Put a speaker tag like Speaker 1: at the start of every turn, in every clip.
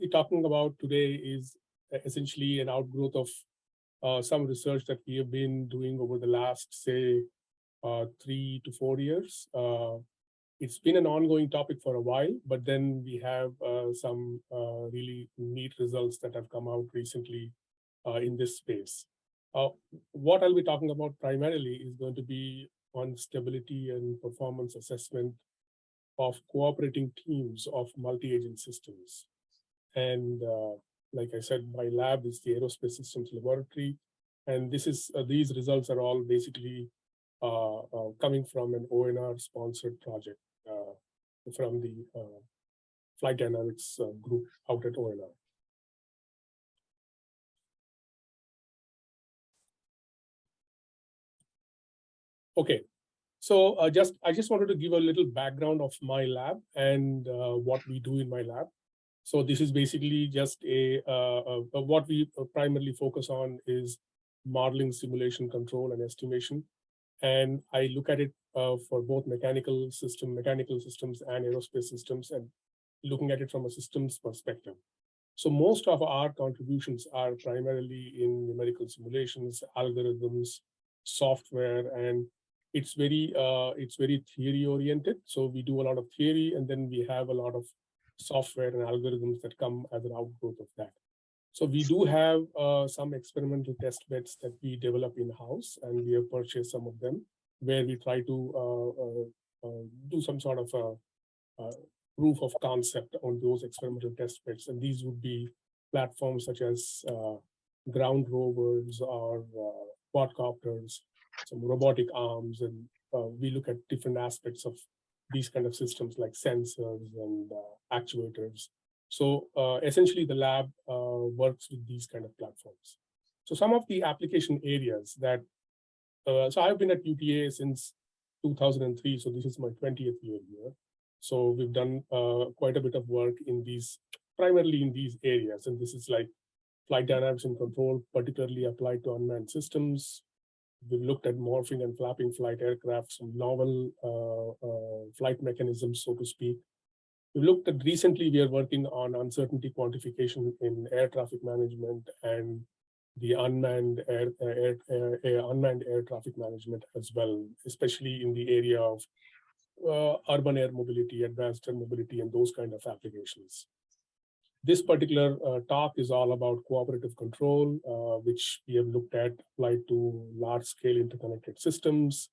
Speaker 1: be talking about today is essentially an outgrowth of some research that we have been doing over the last, say, 3 to 4 years. It's been an ongoing topic for a while, but then we have some really neat results that have come out recently in this space. What I'll be talking about primarily is going to be on stability and performance assessment of cooperating teams of multi-agent systems. And like I said, my lab is the Aerospace Systems Laboratory. And this is these results are all basically coming from an ONR sponsored project from the Flight Dynamics group out at ONR. Okay, so I just wanted to give a little background of my lab and what we do in my lab. So this is basically just what we primarily focus on is modeling, simulation, control, and estimation. And I look at it for both mechanical systems and aerospace systems, and looking at it from a systems perspective. So most of our contributions are primarily in numerical simulations, algorithms, software, and it's very theory oriented. So we do a lot of theory, and then we have a lot of software and algorithms that come as an outgrowth of that. So we do have some experimental test beds that we develop in-house, and we have purchased some of them, where we try to do some sort of proof of concept on those experimental test beds. And these would be platforms such as ground rovers or quadcopters, some robotic arms, and we look at different aspects of these kind of systems like sensors and actuators. So essentially the lab works with these kind of platforms. So some of the application areas that, so I've been at UTA since 2003, so this is my 20th year here. So we've done quite a bit of work in these, primarily in these areas. And this is like flight dynamics and control, particularly applied to unmanned systems. We've looked at morphing and flapping flight aircraft, some novel flight mechanisms, so to speak. We looked at recently, we are working on uncertainty quantification in air traffic management and the unmanned air traffic management as well, especially in the area of urban air mobility, advanced air mobility, and those kind of applications. This particular talk is all about cooperative control, which we have looked at applied to large-scale interconnected systems,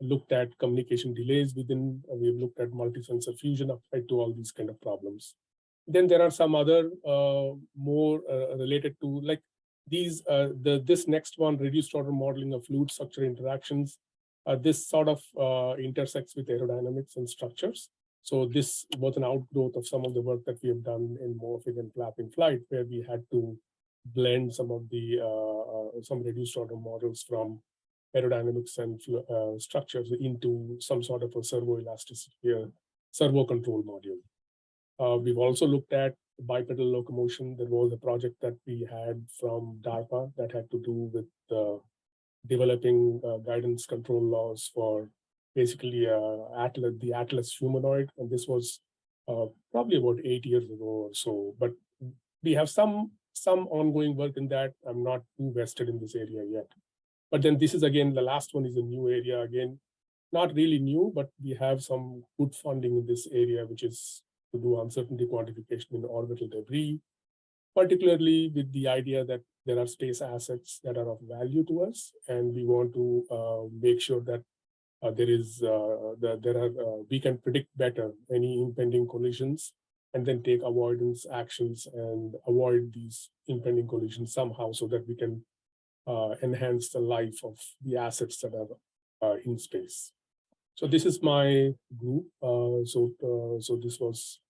Speaker 1: looked at communication delays within, we've looked at multi-sensor fusion applied to all these kind of problems. Then there are some other more related to like these, this next one, reduced order modeling of fluid structure interactions. This sort of intersects with aerodynamics and structures. So this was an outgrowth of some of the work that we have done in morphing and flapping flight, where we had to blend some of the some reduced order models from aerodynamics and structures into some sort of a servo elasticity, servo control module. We've also looked at bipedal locomotion. There was a project that we had from DARPA that had to do with developing guidance control laws for basically the Atlas humanoid. And this was probably about 8 years ago or so. But we have some ongoing work in that. I'm not too vested in this area yet. But then this is, again, the last one is a new area. Again, not really new, but we have some good funding in this area, which is to do uncertainty quantification in orbital debris, particularly with the idea that there are space assets that are of value to us, and we want to make sure that we can predict better any impending collisions, and then take avoidance actions and avoid these impending collisions somehow, so that we can enhance the life of the assets that are in space. So this is my group. So this was,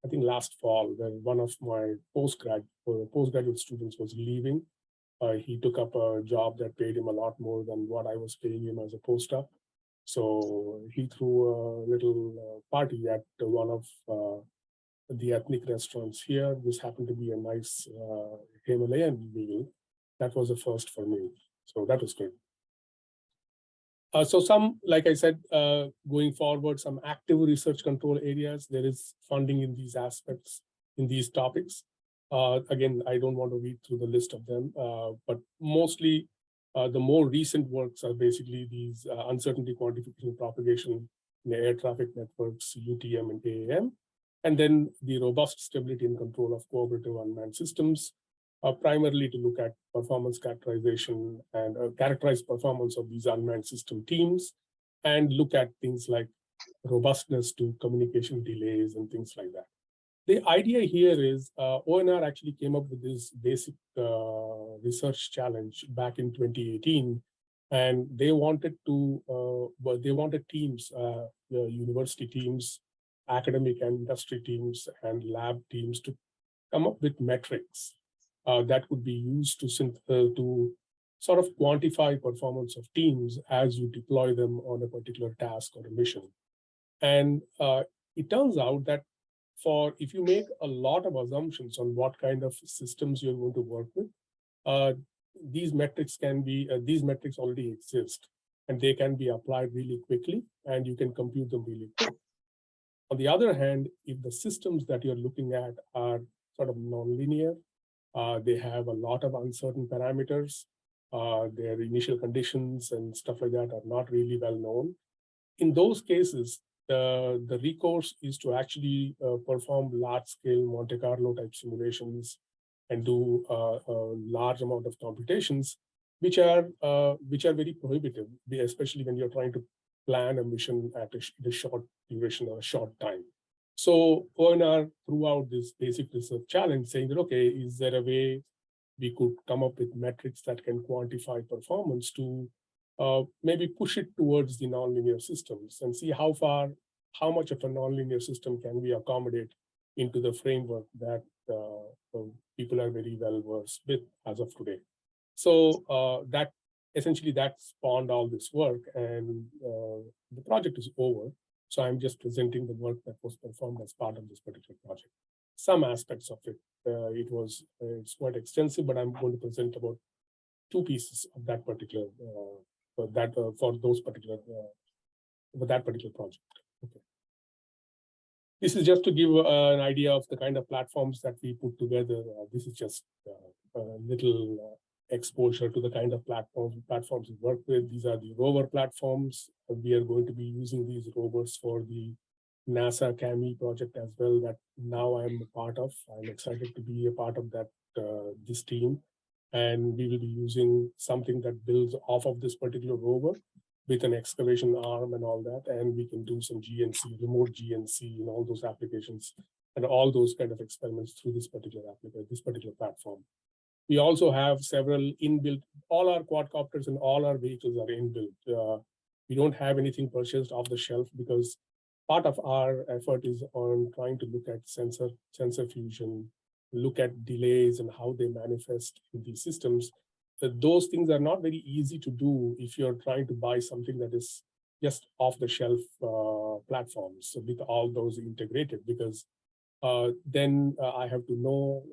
Speaker 1: I think, last fall, when one of my postgraduate students was leaving. He took up a job that paid him a lot more than what I was paying him as a postdoc. So he threw a little party at one of the ethnic restaurants here. This happened to be a nice Himalayan meal. That was a first for me. So that was good. So some, like I said, going forward, some active research control areas, there is funding in these aspects, in these topics. Again, I don't want to read through the list of them, but mostly the more recent works are basically these uncertainty quantification propagation in air traffic networks, UTM and AAM, and then the robust stability and control of cooperative unmanned systems, primarily to look at performance characterization and characterize performance of these unmanned system teams, and look at things like robustness to communication delays and things like that. The idea here is ONR actually came up with this basic research challenge back in 2018, and they wanted teams, university teams, academic and industry teams, and lab teams to come up with metrics that could be used to sort of quantify performance of teams as you deploy them on a particular task or a mission. And it turns out that if you make a lot of assumptions on what kind of systems you're going to work with, these metrics already exist, and they can be applied really quickly, and you can compute them really quick. On the other hand, if the systems that you're looking at are sort of nonlinear, they have a lot of uncertain parameters, their initial conditions and stuff like that are not really well known. In those cases, the recourse is to actually perform large-scale Monte Carlo type simulations and do a large amount of computations, which are very prohibitive, especially when you're trying to plan a mission at a short duration or a short time. So ONR threw out this basic research challenge, saying that, okay, is there a way we could come up with metrics that can quantify performance to maybe push it towards the nonlinear systems and see how much of a nonlinear system can we accommodate into the framework that people are very well versed with as of today. So that spawned all this work, and the project is over. So I'm just presenting the work that was performed as part of this particular project. Some aspects of it, it's quite extensive, but I'm going to present about 2 pieces of that particular for that particular project. Okay. This is just to give an idea of the kind of platforms that we put together. This is just a little exposure to the kind of platforms we work with. These are the rover platforms. We are going to be using these rovers for the NASA CAMEE project as well, that now I'm a part of. I'm excited to be a part of that this team. And we will be using something that builds off of this particular rover with an excavation arm and all that. And we can do some GNC, remote GNC, and all those applications and all those kind of experiments through this particular platform. We also have several inbuilt, all our quadcopters and all our vehicles are inbuilt. We don't have anything purchased off the shelf because part of our effort is on trying to look at sensor fusion, look at delays and how they manifest in these systems. Those things are not very easy to do if you're trying to buy something that is just off-the-shelf platforms with all those integrated, because then I have to know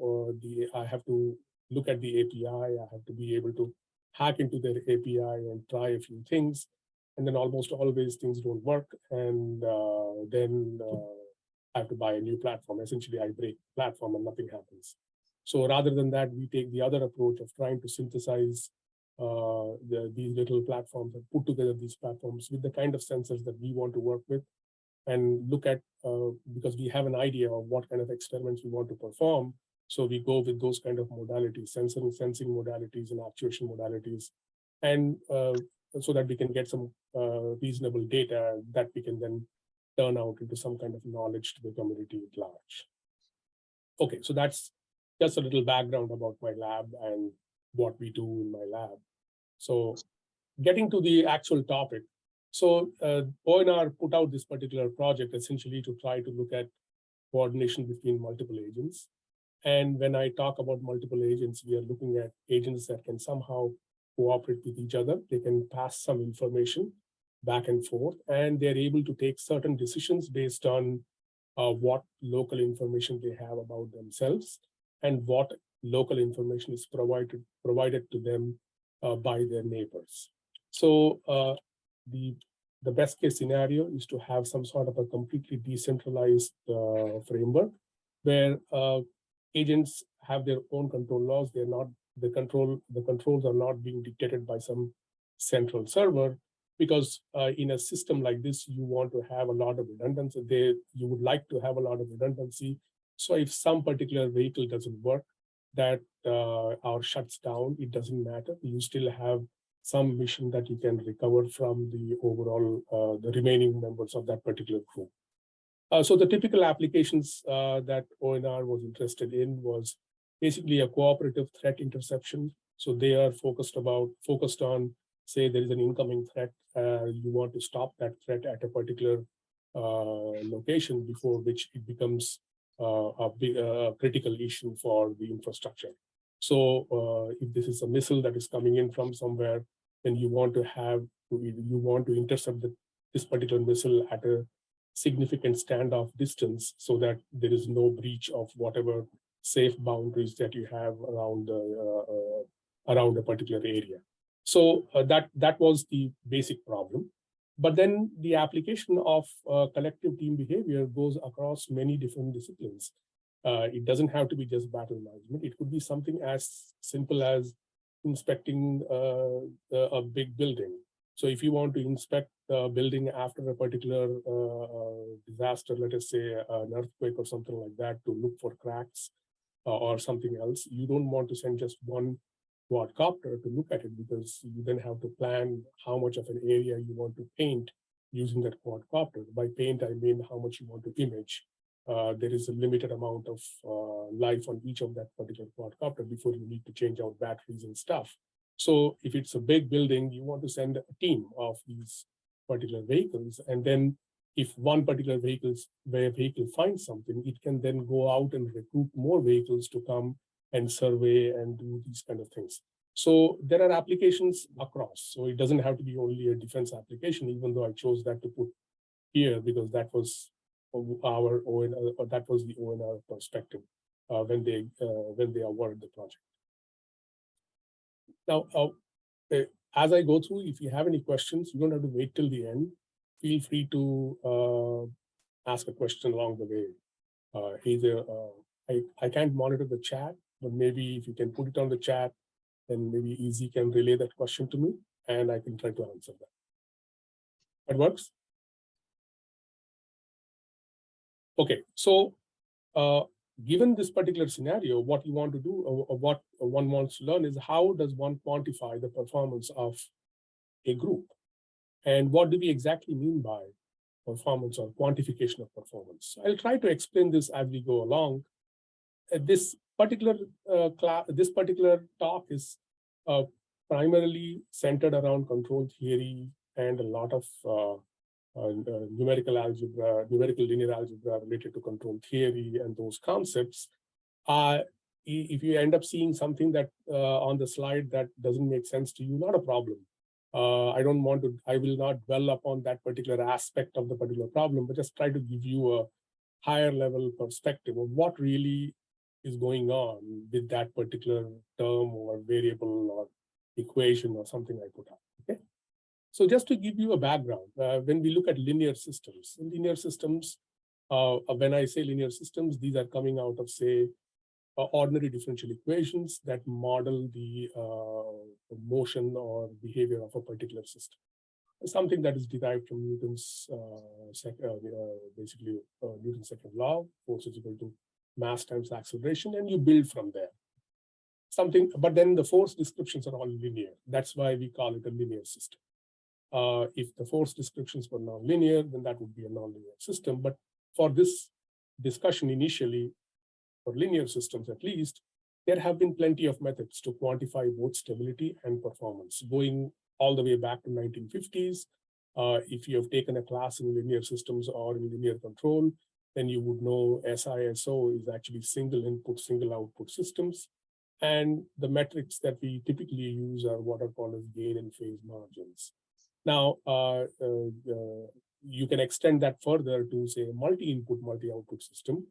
Speaker 1: I have to look at the API. I have to be able to hack into their API and try a few things, and then almost always things don't work, and then I have to buy a new platform. Essentially, I break the platform and nothing happens. So rather than that, we take the other approach of trying to synthesize these little platforms and put together these platforms with the kind of sensors that we want to work with, and look at, because we have an idea of what kind of experiments we want to perform. So we go with those kind of modalities, sensing modalities and actuation modalities, and so that we can get some reasonable data that we can then turn out into some kind of knowledge to the community at large. Okay, so that's just a little background about my lab and what we do in my lab. So getting to the actual topic. So ONR put out this particular project essentially to try to look at coordination between multiple agents. And when I talk about multiple agents, we are looking at agents that can somehow cooperate with each other. They can pass some information back and forth, and they're able to take certain decisions based on what local information they have about themselves and what local information is provided to them by their neighbors. So the best case scenario is to have some sort of a completely decentralized framework where agents have their own control laws. They're not the controls are not being dictated by some central server, because in a system like this, you want to have a lot of redundancy. You would like to have a lot of redundancy. So if some particular vehicle doesn't work, that or shuts down, it doesn't matter. You still have some mission that you can recover from the overall, the remaining members of that particular group. So the typical applications that ONR was interested in was basically a cooperative threat interception. So they are focused on, say there is an incoming threat, you want to stop that threat at a particular location before which it becomes a critical issue for the infrastructure. So if this is a missile that is coming in from somewhere, then you want to intercept this particular missile at a significant standoff distance, so that there is no breach of whatever safe boundaries that you have around a particular area. So that was the basic problem. But then the application of collective team behavior goes across many different disciplines. It doesn't have to be just battle management. It could be something as simple as inspecting a big building. So if you want to inspect the building after a particular disaster, let us say an earthquake or something like that, to look for cracks or something else, you don't want to send just one quadcopter to look at it, because you then have to plan how much of an area you want to paint using that quadcopter. By paint, I mean how much you want to image. There is a limited amount of life on each of that particular quadcopter before you need to change out batteries and stuff. So if it's a big building, you want to send a team of these particular vehicles. And then if one particular vehicle finds something, it can then go out and recruit more vehicles to come and survey and do these kind of things. So there are applications across. So it doesn't have to be only a defense application, even though I chose that to put here because that was our ONR, or that was the ONR perspective when they awarded the project. Now, as I go through, if you have any questions, you don't have to wait till the end. Feel free to ask a question along the way. Either I can't monitor the chat, but maybe if you can put it on the chat, then maybe Easy can relay that question to me, and I can try to answer that. That works? Okay, so given this particular scenario, what you want to do, or what one wants to learn, is how does one quantify the performance of a group? And what do we exactly mean by performance or quantification of performance? I'll try to explain this as we go along. This particular talk is primarily centered around control theory and a lot of numerical linear algebra related to control theory and those concepts. If you end up seeing something that on the slide that doesn't make sense to you, not a problem. I will not dwell upon that particular aspect of the particular problem, but just try to give you a higher level perspective of what really is going on with that particular term or variable or equation or something I put up. Okay. So just to give you a background, when we look at linear systems, when I say linear systems, these are coming out of, say, ordinary differential equations that model the motion or behavior of a particular system. Something that is derived from Newton's Newton's second law, force is equal to mass times acceleration, and you build from there. But then the force descriptions are all linear. That's why we call it a linear system. If the force descriptions were non-linear, then that would be a non-linear system. But for this discussion initially, for linear systems at least, there have been plenty of methods to quantify both stability and performance, going all the way back to 1950s. If you have taken a class in linear systems or in linear control, then you would know SISO is actually single input, single output systems. And the metrics that we typically use are what are called as gain and phase margins. Now, you can extend that further to, say, a multi-input, multi-output system.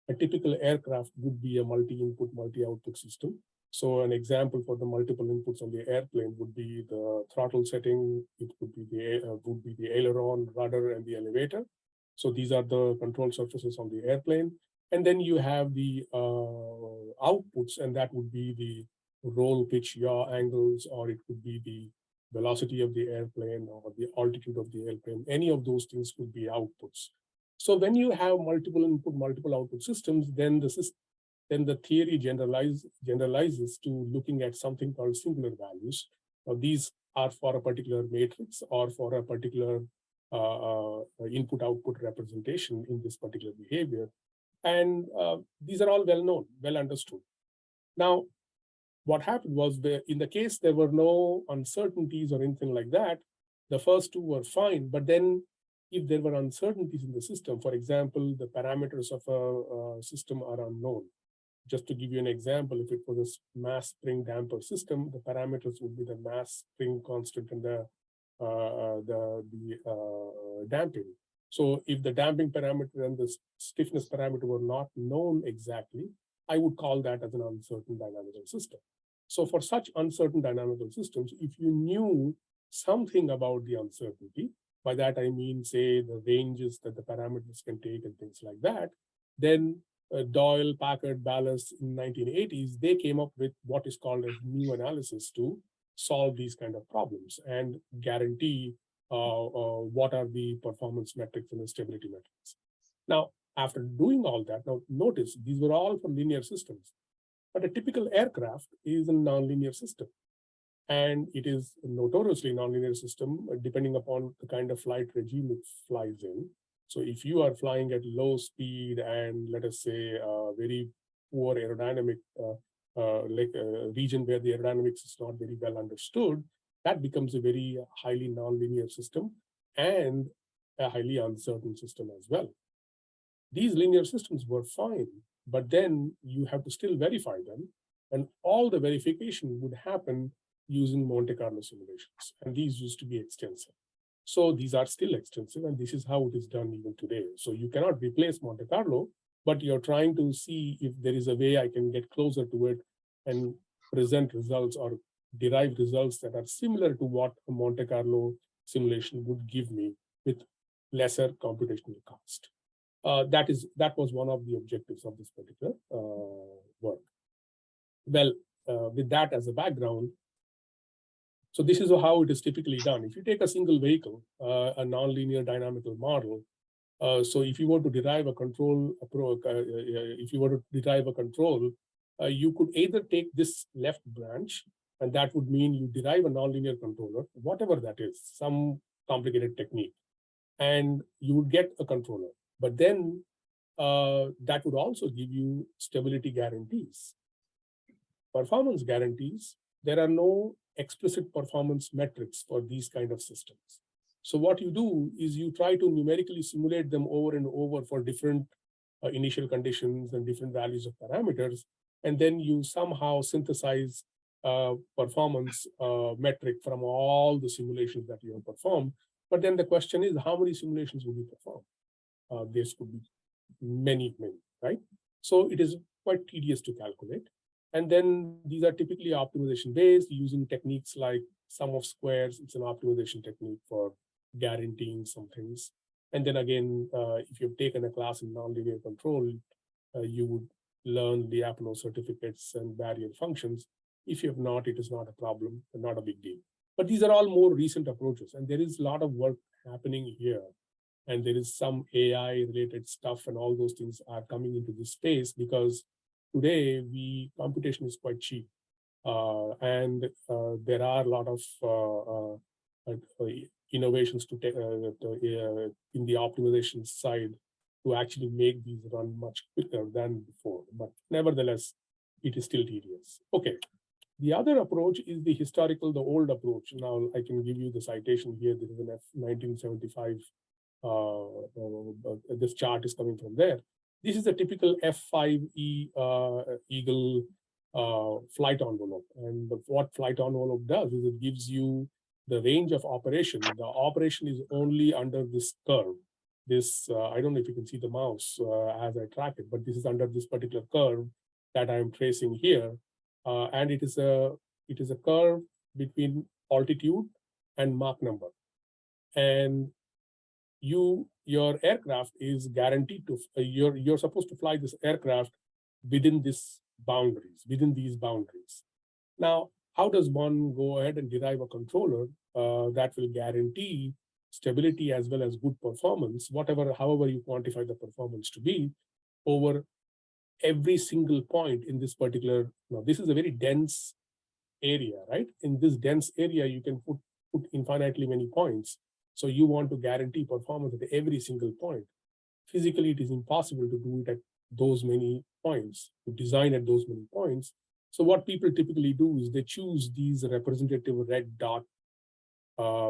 Speaker 1: A typical aircraft would be a multi-input, multi-output system. So an example for the multiple inputs on the airplane would be the throttle setting. It would be the aileron, rudder, and the elevator. So these are the control surfaces on the airplane. And then you have the outputs, and that would be the roll, pitch, yaw angles, or it could be the velocity of the airplane or the altitude of the airplane. Any of those things could be outputs. So when you have multiple input, multiple output systems, then the theory generalizes to looking at something called singular values. Now, these are for a particular matrix or for a particular input-output representation in this particular behavior. And these are all well known, well understood. Now, what happened was in the case there were no uncertainties or anything like that, the first two were fine. But then if there were uncertainties in the system, for example, the parameters of a system are unknown. Just to give you an example, if it was a mass spring damper system, the parameters would be the mass spring constant and the damping. So if the damping parameter and the stiffness parameter were not known exactly, I would call that as an uncertain dynamical system. So for such uncertain dynamical systems, if you knew something about the uncertainty, by that I mean, say, the ranges that the parameters can take and things like that, then Doyle, Packard, Ballas in 1980s, they came up with what is called as new analysis to solve these kind of problems and guarantee what are the performance metrics and the stability metrics. Now, after doing all that, now notice these were all for linear systems, but a typical aircraft is a nonlinear system. And it is a notoriously nonlinear system, depending upon the kind of flight regime it flies in. So if you are flying at low speed and let us say very poor aerodynamic, like a region where the aerodynamics is not very well understood, that becomes a very highly nonlinear system and a highly uncertain system as well. These linear systems were fine, but then you have to still verify them. And all the verification would happen using Monte Carlo simulations. And these used to be extensive. So these are still extensive, and this is how it is done even today. So you cannot replace Monte Carlo, but you're trying to see if there is a way I can get closer to it and present results or derive results that are similar to what a Monte Carlo simulation would give me with lesser computational cost. That was one of the objectives of this particular work. Well, with that as a background, so this is how it is typically done. If you take a single vehicle, a nonlinear dynamical model, so if you were to derive a control approach, you could either take this left branch, and that would mean you derive a nonlinear controller, whatever that is, some complicated technique, and you would get a controller. But then that would also give you stability guarantees. Performance guarantees, there are no explicit performance metrics for these kind of systems. So what you do is you try to numerically simulate them over and over for different initial conditions and different values of parameters, and then you somehow synthesize performance metric from all the simulations that you have performed. But then the question is, how many simulations will you perform? This could be many, right? So it is quite tedious to calculate. And then these are typically optimization based using techniques like sum of squares. It's an optimization technique for guaranteeing some things. And then again, if you've taken a class in nonlinear control, you would learn Lyapunov certificates and barrier functions. If you have not, it is not a problem, not a big deal. But these are all more recent approaches, and there is a lot of work happening here. And there is some AI related stuff, and all those things are coming into this space because today computation is quite cheap. And there are a lot of innovations to take in the optimization side to actually make these run much quicker than before. But nevertheless, it is still tedious. Okay. The other approach is the historical, the old approach. Now I can give you the citation here. This is an 1975. This chart is coming from there. This is a typical F5E Eagle flight envelope. And what flight envelope does is it gives you the range of operation. The operation is only under this curve. This, I don't know if you can see the mouse as I track it, but this is under this particular curve that I'm tracing here. And it is a curve between altitude and Mach number. And your aircraft is guaranteed to, you're supposed to fly this aircraft within this boundaries, within these boundaries. Now, how does one go ahead and derive a controller that will guarantee stability as well as good performance, however you quantify the performance to be, over every single point in this particular, now this is a very dense area, right? In this dense area, you can put infinitely many points. So you want to guarantee performance at every single point. Physically, it is impossible to do it at those many points, to design at those many points. So what people typically do is they choose these representative red dot,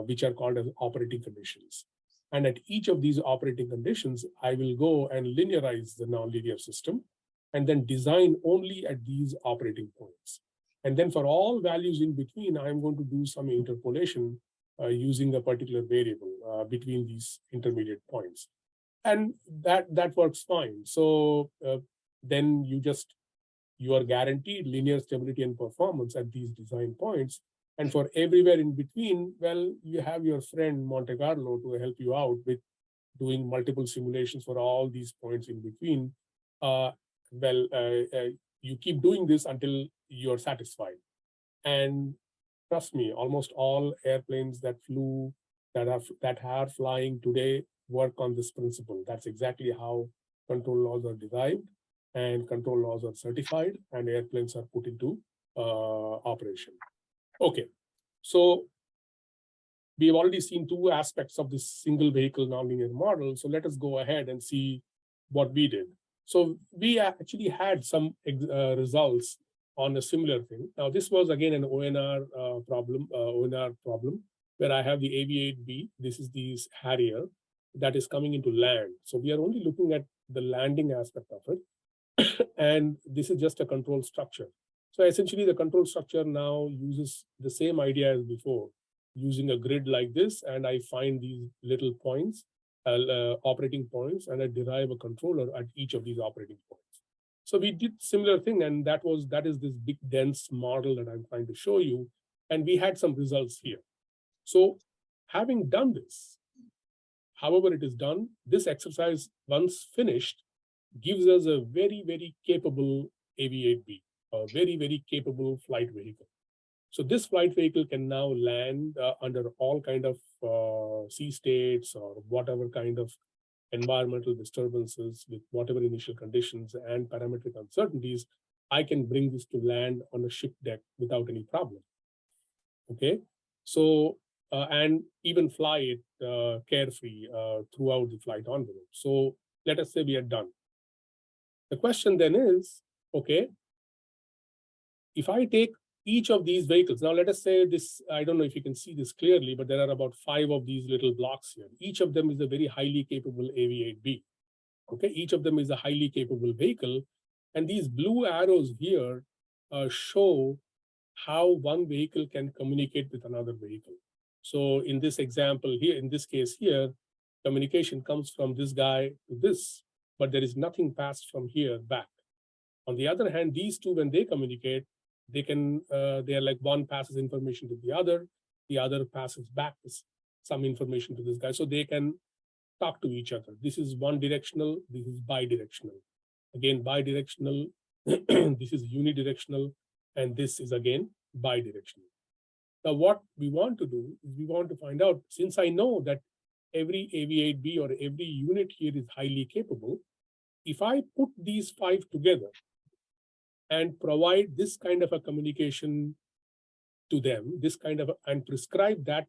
Speaker 1: which are called as operating conditions. And at each of these operating conditions, I will go and linearize the nonlinear system and then design only at these operating points. And then for all values in between, I'm going to do some interpolation using a particular variable between these intermediate points. And that works fine. So then you are guaranteed linear stability and performance at these design points. And for everywhere in between, well, you have your friend Monte Carlo to help you out with doing multiple simulations for all these points in between. You keep doing this until you're satisfied. And trust me, almost all airplanes that are flying today work on this principle. That's exactly how control laws are derived and control laws are certified and airplanes are put into operation. Okay, so we've already seen two aspects of this single vehicle nonlinear model. So let us go ahead and see what we did. So we actually had some results on a similar thing. Now, this was again an ONR problem, where I have the AV-8B. This is the Harrier that is coming into land. So we are only looking at the landing aspect of it. And this is just a control structure. So essentially, the control structure now uses the same idea as before, using a grid like this, and I find these little points, operating points, and I derive a controller at each of these operating points. So we did similar thing, and that is this big dense model that I'm trying to show you, and we had some results here. So having done this, however it is done, this exercise, once finished, gives us a very, very capable AV-8B, a very, very capable flight vehicle. So this flight vehicle can now land under all kind of sea states or whatever kind of environmental disturbances with whatever initial conditions and parametric uncertainties. I can bring this to land on a ship deck without any problem. Okay, so and even fly it carefree throughout the flight envelope. So let us say we are done. The question then is, okay, if I take each of these vehicles, now let us say this, I don't know if you can see this clearly, but there are about 5 of these little blocks here. Each of them is a very highly capable AV-8B. Okay, each of them is a highly capable vehicle. And these blue arrows here show how one vehicle can communicate with another vehicle. So in this example here, in this case here, communication comes from this guy to this, but there is nothing passed from here back. On the other hand, these two, when they communicate, they are like one passes information to the other passes back some information to this guy. So they can talk to each other. This is one directional, this is bidirectional. Again, bidirectional, this is unidirectional, and this is again bidirectional. Now, what we want to do is we want to find out, since I know that every AV-8B or every unit here is highly capable, if I put these 5 together and provide this kind of a communication to them, and prescribe that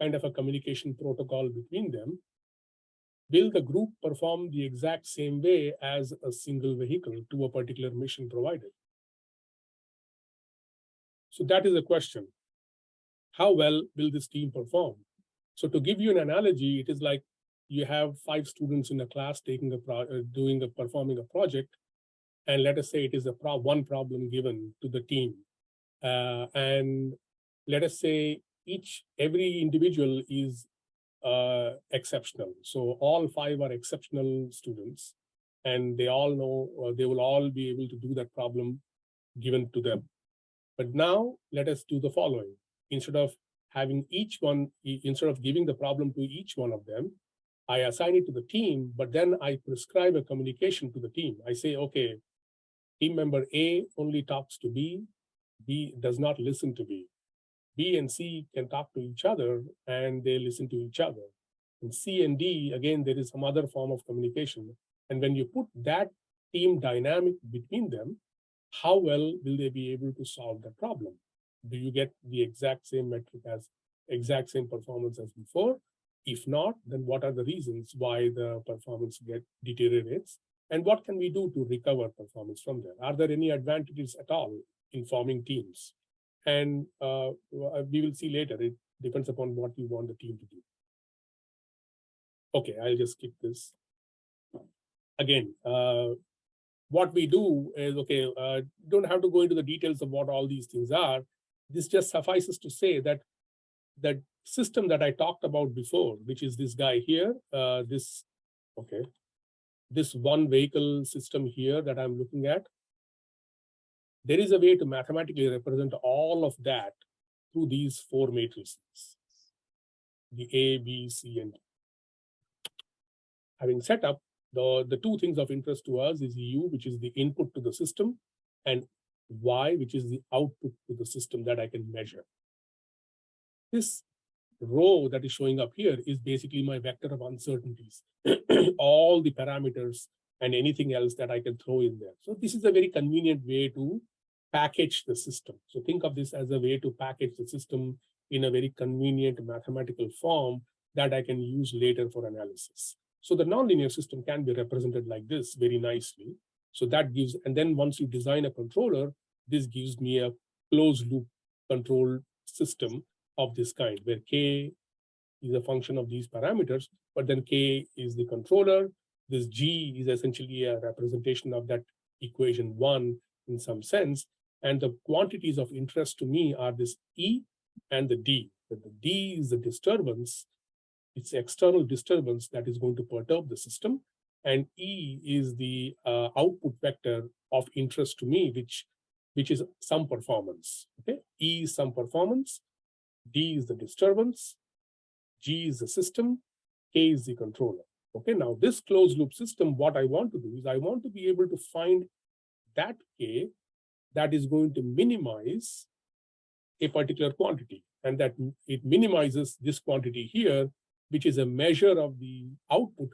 Speaker 1: kind of a communication protocol between them, will the group perform the exact same way as a single vehicle to a particular mission provided? So that is the question. How well will this team perform? So to give you an analogy, it is like you have 5 students in a class performing a project, and let us say it is one problem given to the team. And let us say every individual is exceptional. So all 5 are exceptional students, and they all know, they will all be able to do that problem given to them. But now let us do the following. Instead of giving the problem to each one of them, I assign it to the team, but then I prescribe a communication to the team. I say, okay, team member A only talks to B, B does not listen to B. B and C can talk to each other and they listen to each other. And C and D, again, there is some other form of communication. And when you put that team dynamic between them, how well will they be able to solve the problem? Do you get the exact same metric as exact same performance as before? If not, then what are the reasons why the performance deteriorates? And what can we do to recover performance from there? Are there any advantages at all in forming teams? And we will see later. It depends upon what you want the team to do. Okay, I'll just skip this. Again, what we do is, okay, don't have to go into the details of what all these things are. This just suffices to say that that system that I talked about before, which is this guy here, this one vehicle system here that I'm looking at, there is a way to mathematically represent all of that through these four matrices, the A, B, C, and D. Having set up, the two things of interest to us is U, which is the input to the system, and Y, which is the output to the system that I can measure. This row that is showing up here is basically my vector of uncertainties, all the parameters and anything else that I can throw in there. So this is a very convenient way to package the system. So think of this as a way to package the system in a very convenient mathematical form that I can use later for analysis. So the nonlinear system can be represented like this very nicely. So that gives, and then once you design a controller, this gives me a closed loop control system of this kind, where K is a function of these parameters, but then K is the controller. This G is essentially a representation of that equation 1 in some sense. And the quantities of interest to me are this E and the D. But the D is the disturbance. It's external disturbance that is going to perturb the system. And E is the output vector of interest to me, which is some performance. Okay, E is some performance, D is the disturbance, G is the system, K is the controller. Okay, now this closed loop system, what I want to do is I want to be able to find that K that is going to minimize a particular quantity, and that it minimizes this quantity here, which is a measure of the output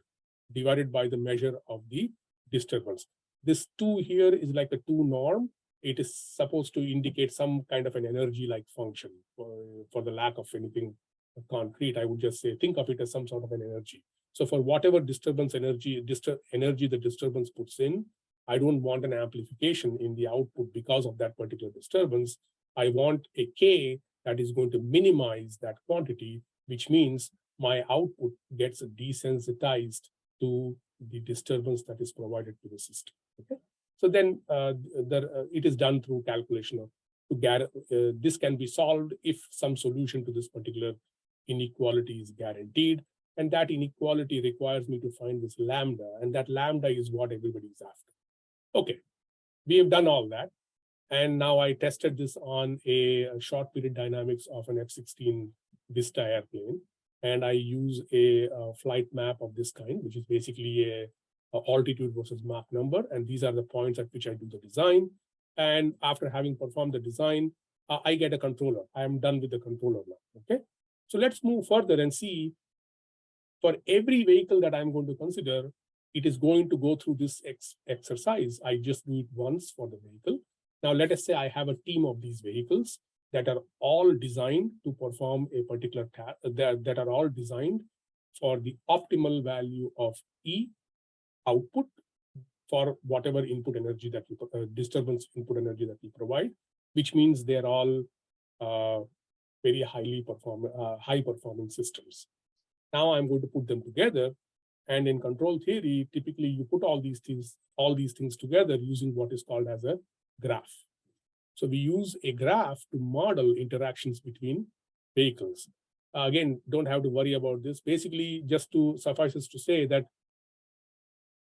Speaker 1: divided by the measure of the disturbance. This 2 here is like a 2 norm. It is supposed to indicate some kind of an energy-like function. For the lack of anything concrete, I would just say, think of it as some sort of an energy. So for whatever disturbance energy the disturbance puts in, I don't want an amplification in the output because of that particular disturbance. I want a K that is going to minimize that quantity, which means my output gets desensitized to the disturbance that is provided to the system. Okay, so then it is done through calculation of this can be solved if some solution to this particular inequality is guaranteed, and that inequality requires me to find this lambda, and that lambda is what everybody is after. Okay, we have done all that, and now I tested this on a short period dynamics of an F-16 Vista airplane. And I use a flight map of this kind, which is basically a altitude versus Mach number. And these are the points at which I do the design. And after having performed the design, I get a controller. I am done with the controller now, okay? So let's move further and see, for every vehicle that I'm going to consider, it is going to go through this exercise. I just do it once for the vehicle. Now, let us say I have a team of these vehicles that are all designed to perform a particular task, that are all designed for the optimal value of E output for whatever input energy that you, disturbance input energy that we provide, which means they're all very high performing systems. Now I'm going to put them together, and in control theory, typically you put all these things together using what is called as a graph. So we use a graph to model interactions between vehicles. Again, don't have to worry about this. Basically, just to suffices to say that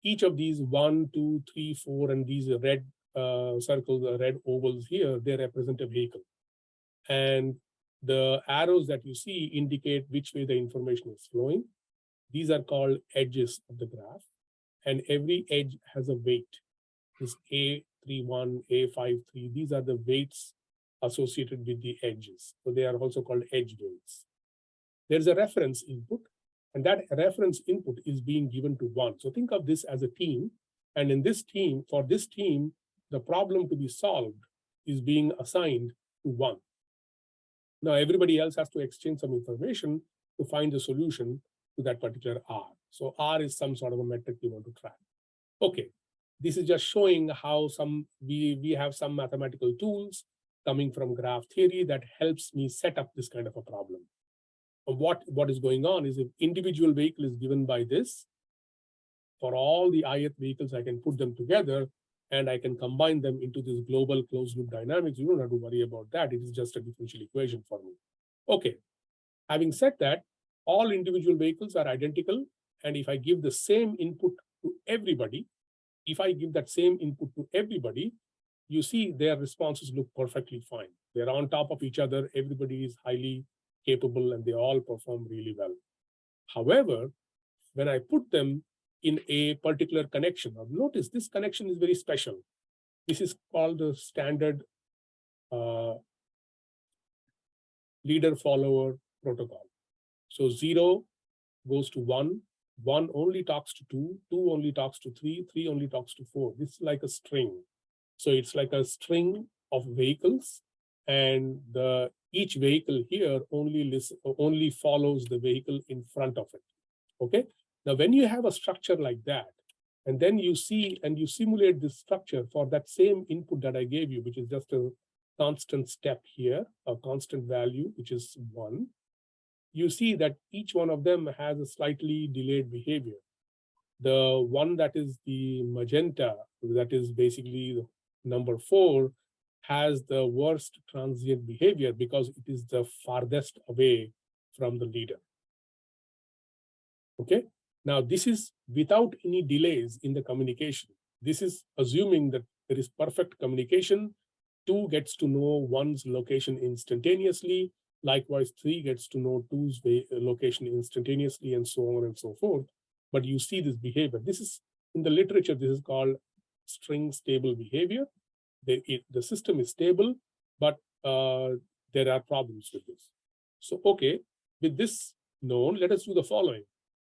Speaker 1: each of these 1, 2, 3, 4, and these red circles, red ovals here, they represent a vehicle. And the arrows that you see indicate which way the information is flowing. These are called edges of the graph, and every edge has a weight. This A31, A53, these are the weights associated with the edges. So they are also called edge weights. There's a reference input, and that reference input is being given to one. So think of this as a team. And in this team, for this team, the problem to be solved is being assigned to one. Now, everybody else has to exchange some information to find the solution to that particular R. So R is some sort of a metric we want to track. Okay, this is just showing how we have some mathematical tools coming from graph theory that helps me set up this kind of a problem. What is going on is if individual vehicle is given by this, for all the ith vehicles, I can put them together and I can combine them into this global closed loop dynamics. You don't have to worry about that. It is just a differential equation for me. Okay, having said that, all individual vehicles are identical. And if I give the same input to everybody, if I give that same input to everybody, you see their responses look perfectly fine. They're on top of each other. Everybody is highly capable and they all perform really well. However, when I put them in a particular connection, now notice this connection is very special. This is called the standard leader-follower protocol. So 0 goes to 1, 1 only talks to 2, 2 only talks to 3, 3 only talks to 4. This is like a string. So it's like a string of vehicles, and each vehicle here only follows the vehicle in front of it. Okay. Now, when you have a structure like that, and then you see and you simulate this structure for that same input that I gave you, which is just a constant step here, a constant value, which is 1, you see that each one of them has a slightly delayed behavior. The one that is the magenta, that is basically number 4, has the worst transient behavior because it is the farthest away from the leader. Okay. Now, this is without any delays in the communication. This is assuming that there is perfect communication. 2 gets to know 1's location instantaneously. Likewise, 3 gets to know 2's location instantaneously, and so on and so forth. But you see this behavior. This is, in the literature, this is called string stable behavior. The system is stable, but there are problems with this. So, okay, with this known, let us do the following.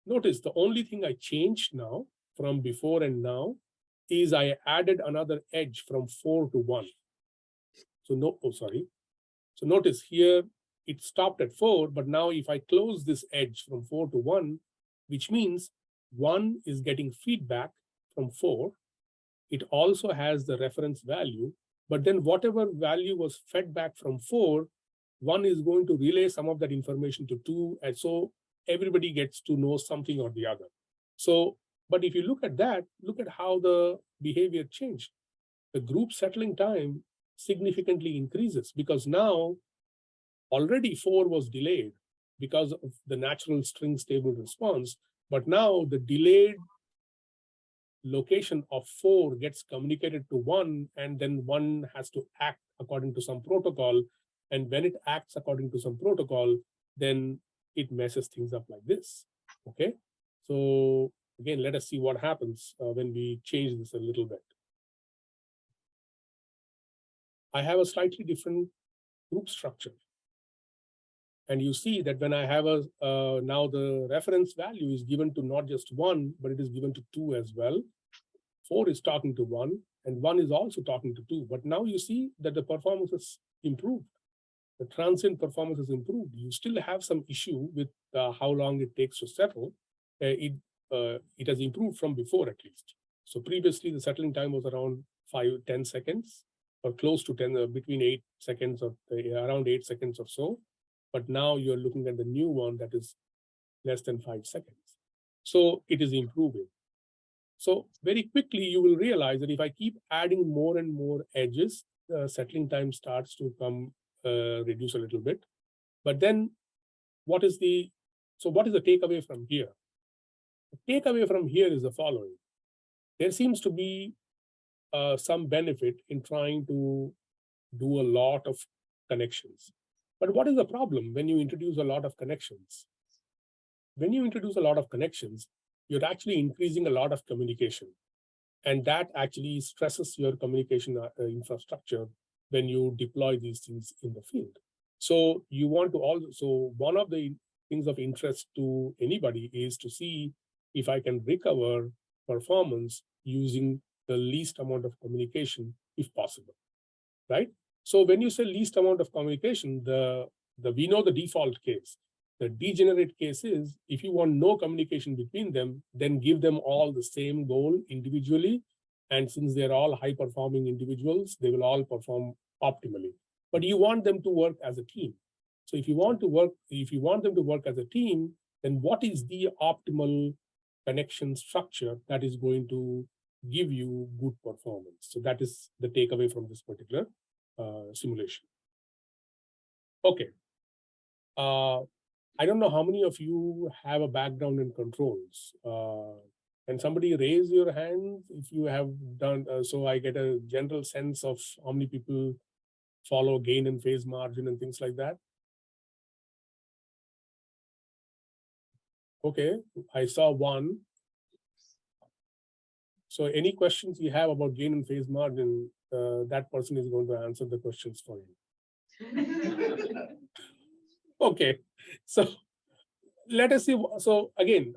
Speaker 1: Notice the only thing I changed now from before and now is I added another edge from 4 to 1. So So notice here it stopped at 4, but now if I close this edge from 4 to 1, which means 1 is getting feedback from 4. It also has the reference value, but then whatever value was fed back from 4, 1 is going to relay some of that information to 2, and so everybody gets to know something or the other. So, but if you look at that, look at how the behavior changed. The group settling time significantly increases because now already 4 was delayed because of the natural string stable response, but now the delayed location of 4 gets communicated to 1, and then 1 has to act according to some protocol. And when it acts according to some protocol, then it messes things up like this. Okay. So again, let us see what happens when we change this a little bit. I have a slightly different group structure. And you see that when I have now the reference value is given to not just 1, but it is given to 2 as well. 4 is talking to 1, and 1 is also talking to 2. But now you see that the performance has improved. The transient performance has improved. You still have some issue with how long it takes to settle. It has improved from before, at least. So previously, the settling time was around 5-10 seconds, or close to 10, between 8 seconds or around 8 seconds or so. But now you're looking at the new one that is less than 5 seconds. So it is improving. So very quickly, you will realize that if I keep adding more and more edges, the settling time starts to reduce a little bit. But then what is the takeaway from here? The takeaway from here is the following. There seems to be some benefit in trying to do a lot of connections. But what is the problem when you introduce a lot of connections? when you introduce a lot of connections, you're actually increasing a lot of communication. And that actually stresses your communication infrastructure when you deploy these things in the field. So you want to also, so one of the things of interest to anybody is to see if I can recover performance using the least amount of communication if possible, right? So when you say least amount of communication, we know the default case. The degenerate case is if you want no communication between them, then give them all the same goal individually. And since they're all high performing individuals, they will all perform optimally. But you want them to work as a team. So if you want them to work as a team, then what is the optimal connection structure that is going to give you good performance? So that is the takeaway from this particular simulation. Okay. I don't know how many of you have a background in controls. Can somebody raise your hand if you have done, so I get a general sense of how many people follow gain and phase margin and things like that? Okay, I saw one. So any questions you have about gain and phase margin, that person is going to answer the questions for you. Okay, so let us see. So again,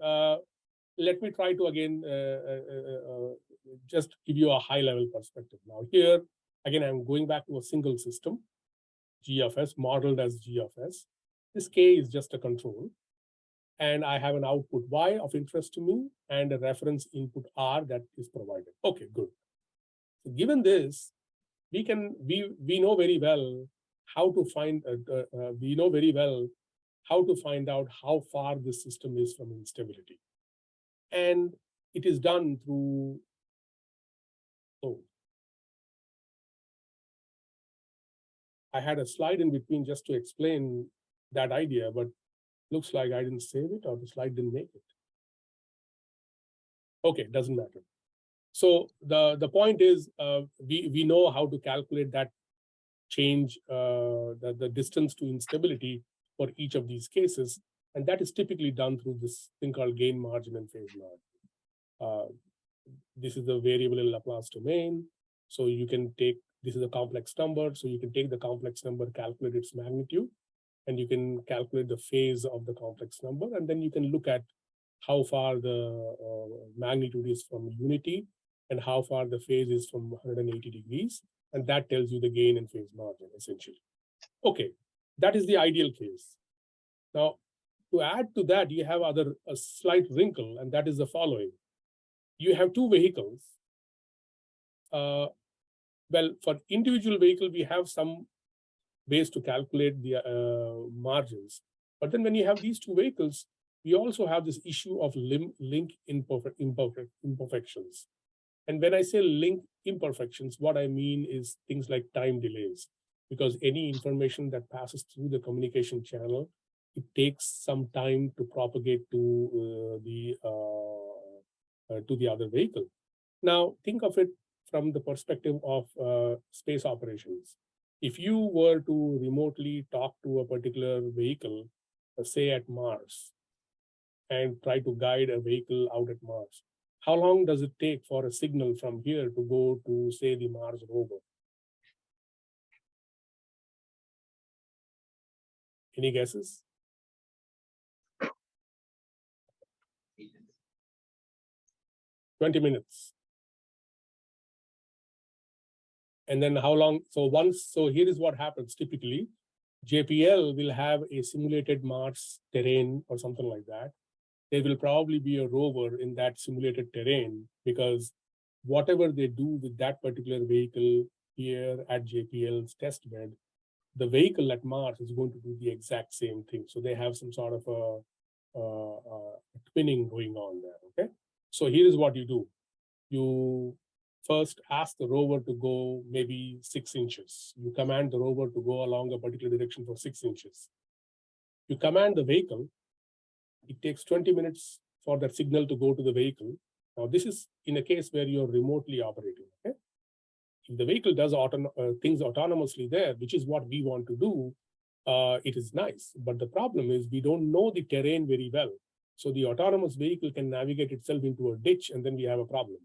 Speaker 1: let me try to again just give you a high level perspective. Now here, again, I'm going back to a single system, G of S, modeled as G of S. This K is just a control. And I have an output Y of interest to me and a reference input R that is provided. Okay, good. So given this, we know very well how to find, how to find out how far this system is from instability. And it is done through, oh, I had a slide in between just to explain that idea, but looks like I didn't save it or the slide didn't make it. Okay, doesn't matter. So the point is, we know how to calculate that change, the distance to instability for each of these cases. And that is typically done through this thing called gain margin and phase margin. This is the variable in Laplace domain. So you can take, this is a complex number. So you can take the complex number, calculate its magnitude, and you can calculate the phase of the complex number. And then you can look at how far the magnitude is from unity and how far the phase is from 180 degrees. And that tells you the gain and phase margin, essentially. Okay, that is the ideal case. Now, to add to that, you have a slight wrinkle, and that is the following. You have two vehicles. Well, for individual vehicle, we have some ways to calculate the margins. But then when you have these two vehicles, we also have this issue of link imperfections. And when I say link imperfections, what I mean is things like time delays, because any information that passes through the communication channel, it takes some time to propagate to the other vehicle. Now, think of it from the perspective of space operations. If you were to remotely talk to a particular vehicle, say at Mars, and try to guide a vehicle out at Mars, how long does it take for a signal from here to go to, say, the Mars rover? Any guesses? 20 minutes. And then how long? So here is what happens typically. JPL will have a simulated Mars terrain or something like that. There will probably be a rover in that simulated terrain, because whatever they do with that particular vehicle here at JPL's test bed, the vehicle at Mars is going to do the exact same thing. So they have some sort of a twinning going on there, okay? So here is what you do. You first ask the rover to go maybe 6 inches. You command the rover to go along a particular direction for 6 inches. You command the vehicle. It takes 20 minutes for that signal to go to the vehicle. Now, this is in a case where you're remotely operating, okay? If the vehicle does things autonomously there, which is what we want to do, it is nice. But the problem is we don't know the terrain very well. So the autonomous vehicle can navigate itself into a ditch, and then we have a problem.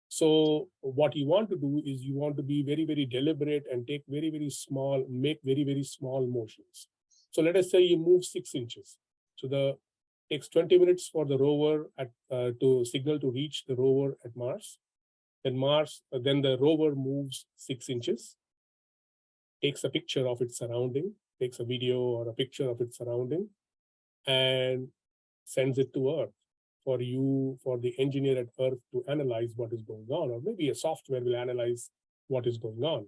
Speaker 1: So what you want to do is you want to be very, very deliberate and take very, very small, make very, very small motions. So let us say you move 6 inches. So the takes 20 minutes for the rover to signal to reach the rover at Mars. Then the rover moves 6 inches, takes a picture of its surrounding, takes a video or a picture of its surrounding, and sends it to Earth for the engineer at Earth to analyze what is going on, or maybe a software will analyze what is going on.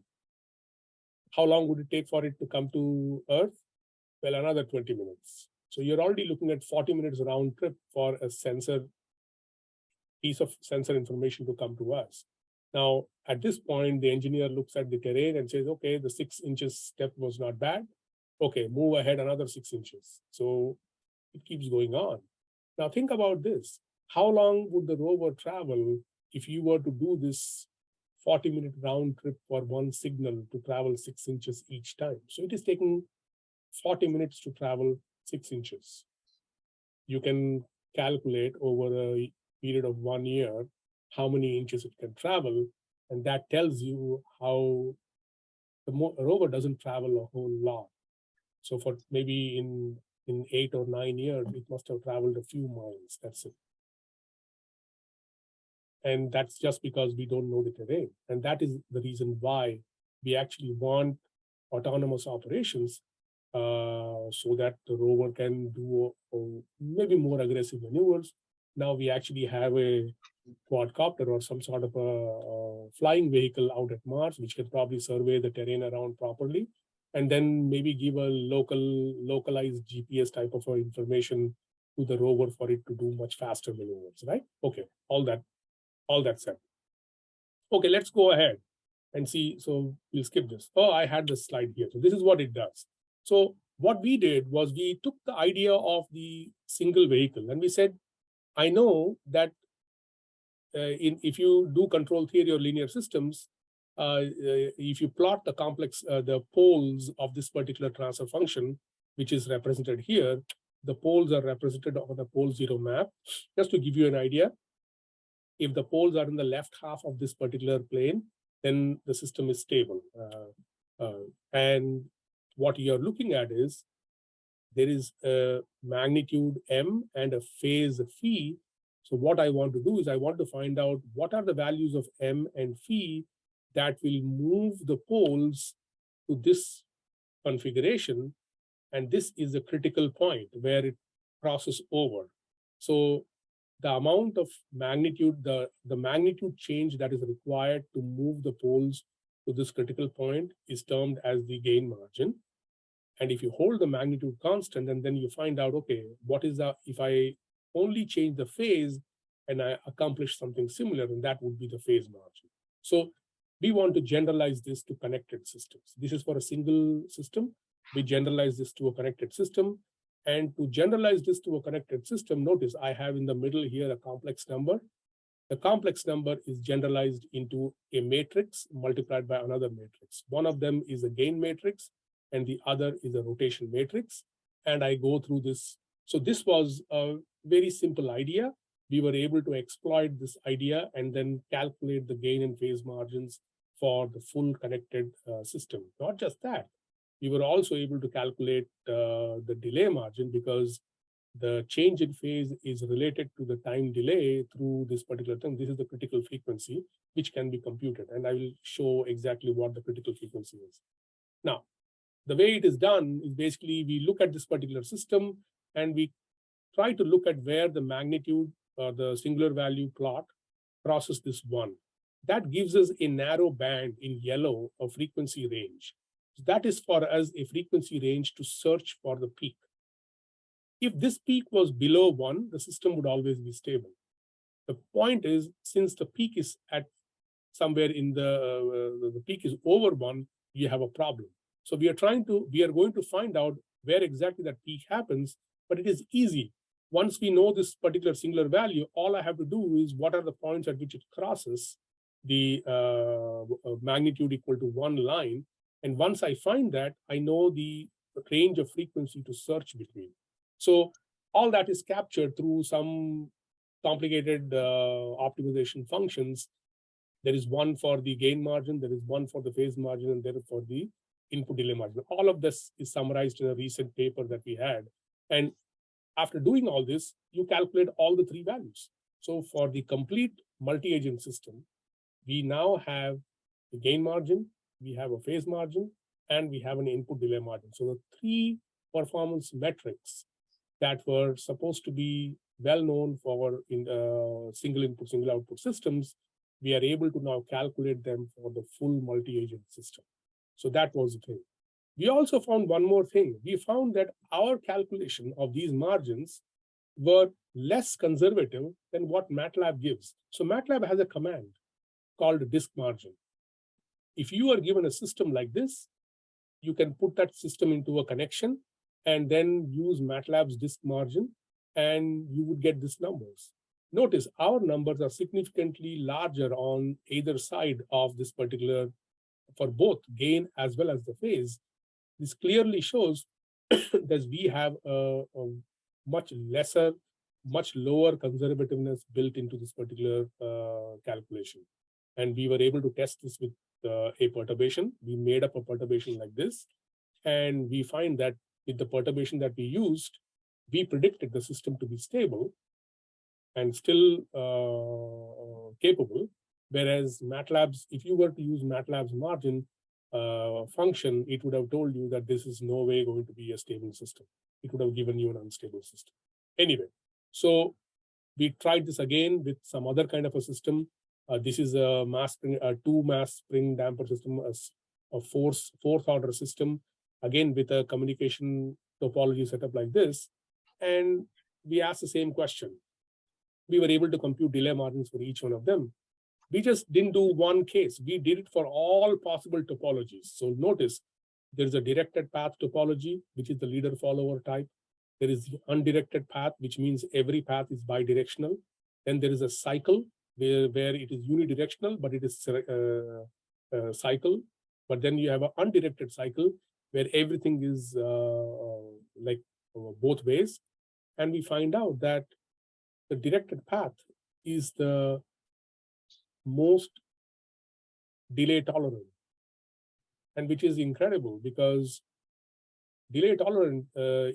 Speaker 1: How long would it take for it to come to Earth? Well, another 20 minutes. So you're already looking at 40 minutes round trip for a piece of sensor information to come to us. Now, at this point, the engineer looks at the terrain and says, okay, the 6 inches step was not bad. Okay, move ahead another 6 inches. So it keeps going on. Now think about this. How long would the rover travel if you were to do this 40-minute round trip for one signal to travel 6 inches each time? So it is taking 40 minutes to travel 6 inches. You can calculate over a period of 1 year how many inches it can travel, and that tells you how the rover doesn't travel a whole lot. So for maybe in 8 or 9 years, it must have traveled a few miles. That's it. And that's just because we don't know the terrain. And that is the reason why we actually want autonomous operations so that the rover can do maybe more aggressive maneuvers. Now we actually have a quadcopter or some sort of a flying vehicle out at Mars, which can probably survey the terrain around properly, and then maybe give a localized GPS type of information to the rover for it to do much faster maneuvers, right? Okay, all that said. Okay, let's go ahead and see. So we'll skip this. Oh, I had this slide here. So this is what it does. So what we did was we took the idea of the single vehicle and we said, I know that if you do control theory or linear systems, if you plot the complex, the poles of this particular transfer function, which is represented here, the poles are represented on the pole zero map. Just to give you an idea, if the poles are in the left half of this particular plane, then the system is stable. And what you're looking at is there is a magnitude M and a phase phi. So what I want to do is I want to find out what are the values of M and phi that will move the poles to this configuration. And this is a critical point where it crosses over. So the amount of magnitude, the magnitude change that is required to move the poles to this critical point is termed as the gain margin. And if you hold the magnitude constant, and then you find out, okay, what is if I only change the phase and I accomplish something similar, and that would be the phase margin. So we want to generalize this to connected systems. This is for a single system. We generalize this to a connected system. And to generalize this to a connected system, notice I have in the middle here a complex number. The complex number is generalized into a matrix multiplied by another matrix. One of them is a gain matrix, and the other is a rotation matrix. And I go through this. So this was a very simple idea. We were able to exploit this idea and then calculate the gain and phase margins for the full connected system. Not just that, we were also able to calculate the delay margin because the change in phase is related to the time delay through this particular term. This is the critical frequency, which can be computed. And I will show exactly what the critical frequency is. Now, the way it is done is basically we look at this particular system and we try to look at where the magnitude or the singular value plot crosses this one. That gives us a narrow band in yellow of frequency range. That is for us a frequency range to search for the peak. If this peak was below 1, the system would always be stable. The point is, since the peak is at somewhere in the peak is over 1, you have a problem. So we are going to find out where exactly that peak happens, but it is easy. Once we know this particular singular value, all I have to do is what are the points at which it crosses the magnitude equal to 1 line. And once I find that, I know the range of frequency to search between. So all that is captured through some complicated optimization functions. There is one for the gain margin, there is one for the phase margin, and there is for the input delay margin. All of this is summarized in a recent paper that we had. And after doing all this, you calculate all the three values. So for the complete multi-agent system, we now have the gain margin, we have a phase margin, and we have an input delay margin. So the three performance metrics that were supposed to be well known for in single input, single output systems, we are able to now calculate them for the full multi-agent system. So that was the thing. We also found one more thing. We found that our calculation of these margins were less conservative than what MATLAB gives. So MATLAB has a command called disk margin. If you are given a system like this, you can put that system into a connection and then use MATLAB's disk margin, and you would get these numbers. Notice our numbers are significantly larger on either side of this particular, for both gain as well as the phase. This clearly shows that we have a much lesser, much lower conservativeness built into this particular calculation. And we were able to test this with a perturbation. We made up a perturbation like this, and we find that with the perturbation that we used, we predicted the system to be stable and still capable. Whereas MATLAB's, if you were to use MATLAB's margin function, it would have told you that this is no way going to be a stable system. It would have given you an unstable system. Anyway, so we tried this again with some other kind of a system. This is a mass spring, a 2 mass spring damper system, a fourth order system, again with a communication topology setup like this. And we asked the same question. We were able to compute delay margins for each one of them. We just didn't do one case. We did it for all possible topologies. So notice there's a directed path topology, which is the leader follower type. There is the undirected path, which means every path is bidirectional. Then there is a cycle where it is unidirectional, but it is cycle. But then you have an undirected cycle where everything is like both ways. And we find out that the directed path is the most delay tolerant, and which is incredible because delay tolerant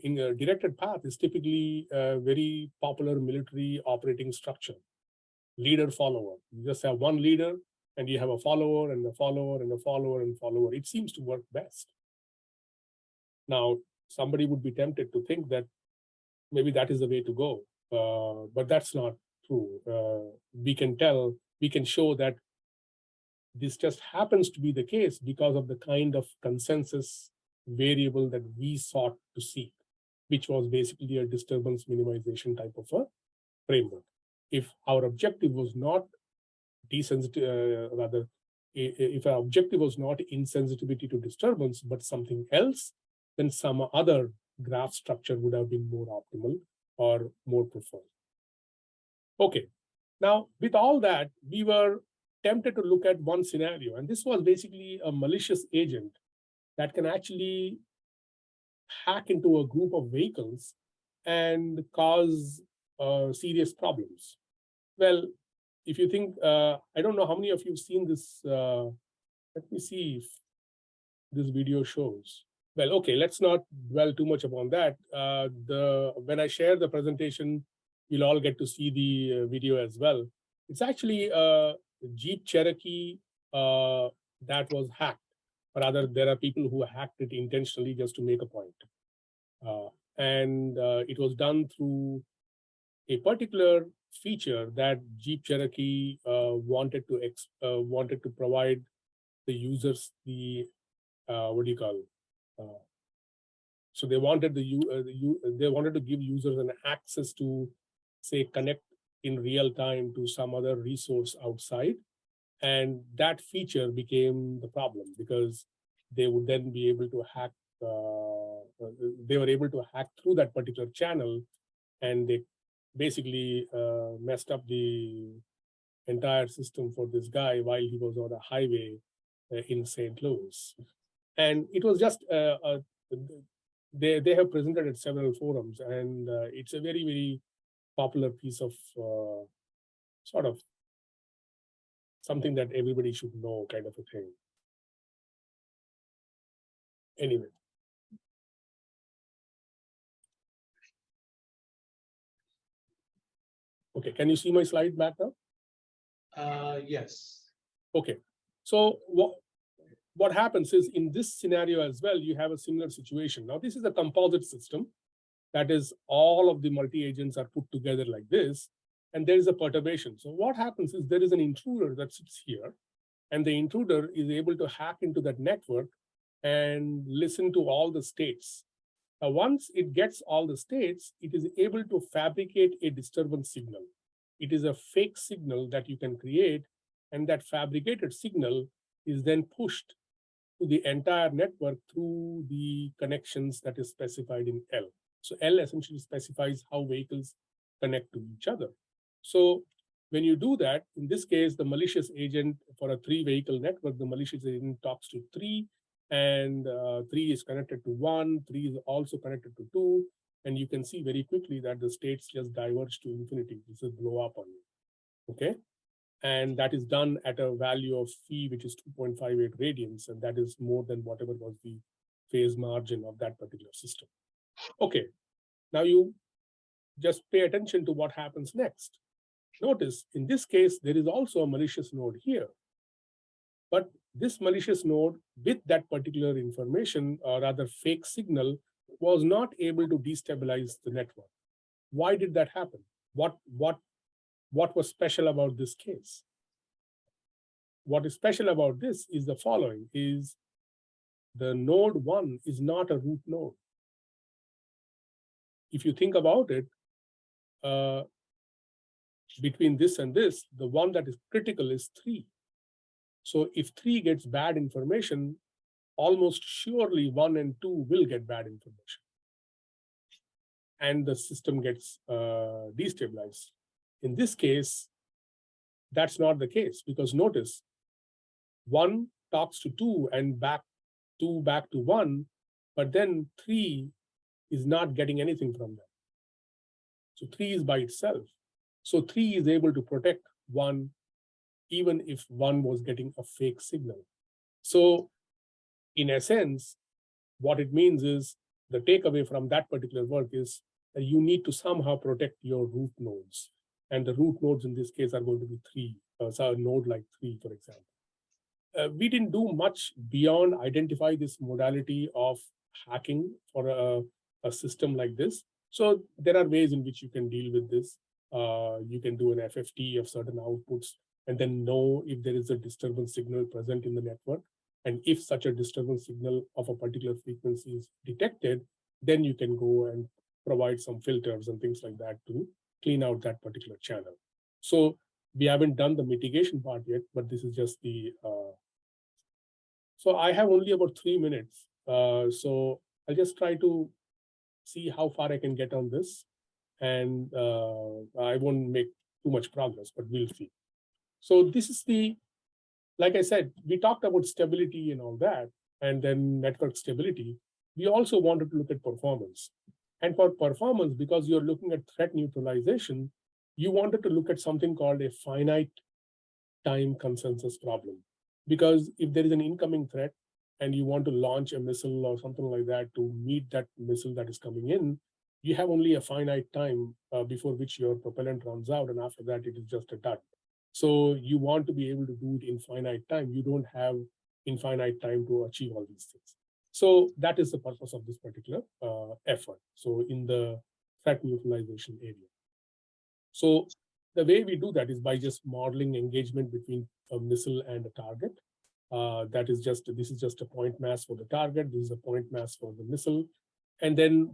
Speaker 1: in a directed path is typically a very popular military operating structure. Leader follower. You just have one leader and you have a follower and a follower and a follower and follower. It seems to work best. Now, somebody would be tempted to think that maybe that is the way to go, but that's not true. We can show that this just happens to be the case because of the kind of consensus variable that we sought to seek, which was basically a disturbance minimization type of a framework. If our objective was not desensitive, if our objective was not insensitivity to disturbance, but something else, then some other graph structure would have been more optimal or more preferred. Okay, now with all that, we were tempted to look at one scenario, and this was basically a malicious agent that can actually hack into a group of vehicles and cause serious problems. Well, if you think, I don't know how many of you have seen this. Let me see if this video shows. Well, okay, let's not dwell too much upon that. When I share the presentation, you'll all get to see the video as well. It's actually a Jeep Cherokee that was hacked. Rather, there are people who hacked it intentionally just to make a point. And it was done through a particular feature that Jeep Cherokee wanted to provide the users the what do you call? So they wanted they wanted to give users an access to, say, connect in real time to some other resource outside, and that feature became the problem because they would then be able to hack. They were able to hack through that particular channel, and they basically messed up the entire system for this guy while he was on a highway in St. Louis. And it was just they have presented at several forums, and it's a very, very popular piece of sort of something that everybody should know, kind of a thing. Anyway. Okay, can you see my slide back now?
Speaker 2: Yes.
Speaker 1: Okay, so what happens is, in this scenario as well, you have a similar situation. Now, this is a composite system. That is, all of the multi-agents are put together like this, and there is a perturbation. So what happens is there is an intruder that sits here, and the intruder is able to hack into that network and listen to all the states. Now, once it gets all the states, it is able to fabricate a disturbance signal. It is a fake signal that you can create, and that fabricated signal is then pushed to the entire network through the connections that is specified in L. So L essentially specifies how vehicles connect to each other. So when you do that, in this case, the malicious agent for a 3-vehicle network, the malicious agent talks to 3, and 3 is connected to 1, 3 is also connected to 2, and you can see very quickly that the states just diverge to infinity. This is blow up on you, okay? And that is done at a value of phi, which is 2.58 radians, and that is more than whatever was the phase margin of that particular system. Okay, now you just pay attention to what happens next. Notice, in this case, there is also a malicious node here. But this malicious node, with that particular information, or rather fake signal, was not able to destabilize the network. Why did that happen? What was special about this case? What is special about this is the following: is the node 1 is not a root node. If you think about it, between this and this, the one that is critical is 3. So if 3 gets bad information, almost surely 1 and 2 will get bad information, and the system gets destabilized. In this case, that's not the case, because notice, 1 talks to 2 and 2 back to 1, but then 3 is not getting anything from that. So 3 is by itself. So 3 is able to protect 1, even if 1 was getting a fake signal. So in essence, what it means is, the takeaway from that particular work is that you need to somehow protect your root nodes. And the root nodes in this case are going to be 3, so a node like 3, for example. We didn't do much beyond identify this modality of hacking for a system like this. So there are ways in which you can deal with this. You can do an FFT of certain outputs, and then know if there is a disturbance signal present in the network. And if such a disturbance signal of a particular frequency is detected, then you can go and provide some filters and things like that to clean out that particular channel. So we haven't done the mitigation part yet, but this is just the... So I have only about 3 minutes. So I'll just try to see how far I can get on this. And I won't make too much progress, but we'll see. So this is the, like I said, we talked about stability and all that, and then network stability. We also wanted to look at performance. And for performance, because you're looking at threat neutralization, you wanted to look at something called a finite time consensus problem. Because if there is an incoming threat and you want to launch a missile or something like that to meet that missile that is coming in, you have only a finite time before which your propellant runs out, and after that, it is just a dud. So you want to be able to do it in finite time. You don't have infinite time to achieve all these things. So that is the purpose of this particular effort. So in the threat neutralization area. So the way we do that is by just modeling engagement between a missile and a target. This is just a point mass for the target. This is a point mass for the missile. And then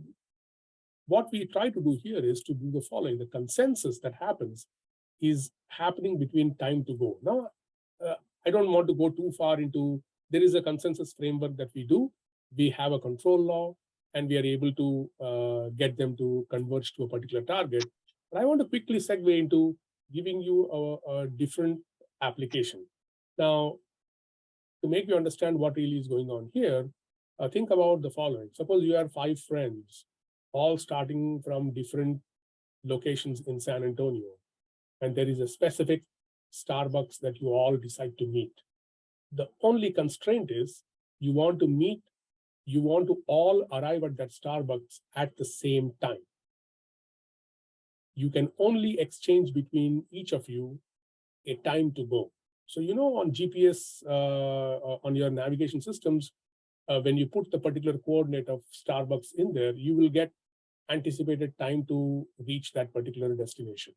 Speaker 1: what we try to do here is to do the following. The consensus that happens is happening between time to go. Now, I don't want to go too far into, there is a consensus framework that we do. We have a control law, and we are able to get them to converge to a particular target. But I want to quickly segue into giving you a different application. Now, to make you understand what really is going on here, Think about the following. Suppose you have 5 friends, all starting from different locations in San Antonio, and there is a specific Starbucks that you all decide to meet. The only constraint is you want to all arrive at that Starbucks at the same time. You can only exchange between each of you a time to go. So, on GPS, on your navigation systems, when you put the particular coordinate of Starbucks in there, you will get anticipated time to reach that particular destination.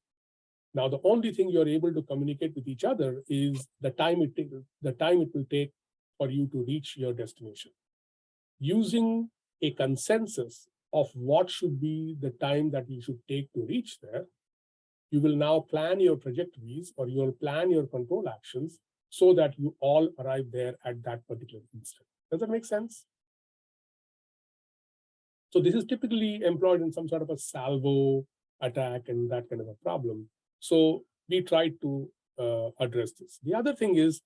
Speaker 1: Now, the only thing you're able to communicate with each other is the time it will take for you to reach your destination. Using a consensus of what should be the time that you should take to reach there, you will now plan your trajectories, or you will plan your control actions so that you all arrive there at that particular instant. Does that make sense? So this is typically employed in some sort of a salvo attack and that kind of a problem. So we tried to address this. The other thing is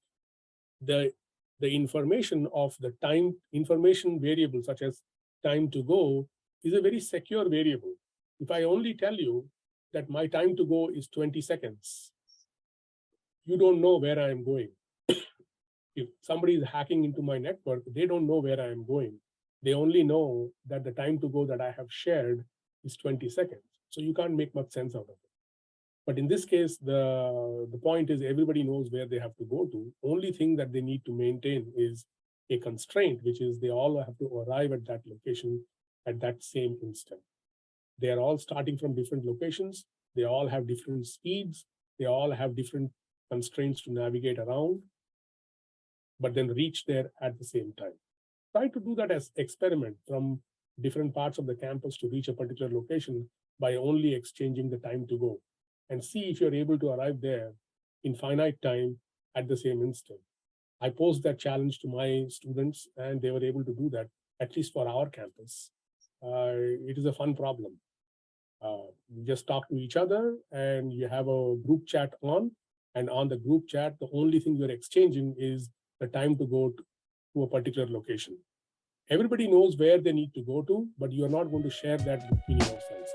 Speaker 1: the information of the time information variable, such as time to go, is a very secure variable. If I only tell you that my time to go is 20 seconds, you don't know where I am going. If somebody is hacking into my network, they don't know where I am going. They only know that the time to go that I have shared is 20 seconds. So you can't make much sense out of it. But in this case, the point is everybody knows where they have to go to. Only thing that they need to maintain is a constraint, which is they all have to arrive at that location at that same instant. They are all starting from different locations. They all have different speeds. They all have different constraints to navigate around, but then reach there at the same time. Try to do that as experiment from different parts of the campus to reach a particular location by only exchanging the time to go, and see if you're able to arrive there in finite time at the same instant. I posed that challenge to my students, and they were able to do that, at least for our campus. It is a fun problem. You just talk to each other, and you have a group chat on, and on the group chat, the only thing you're exchanging is the time to go to a particular location. Everybody knows where they need to go to, but you're not going to share that between yourselves.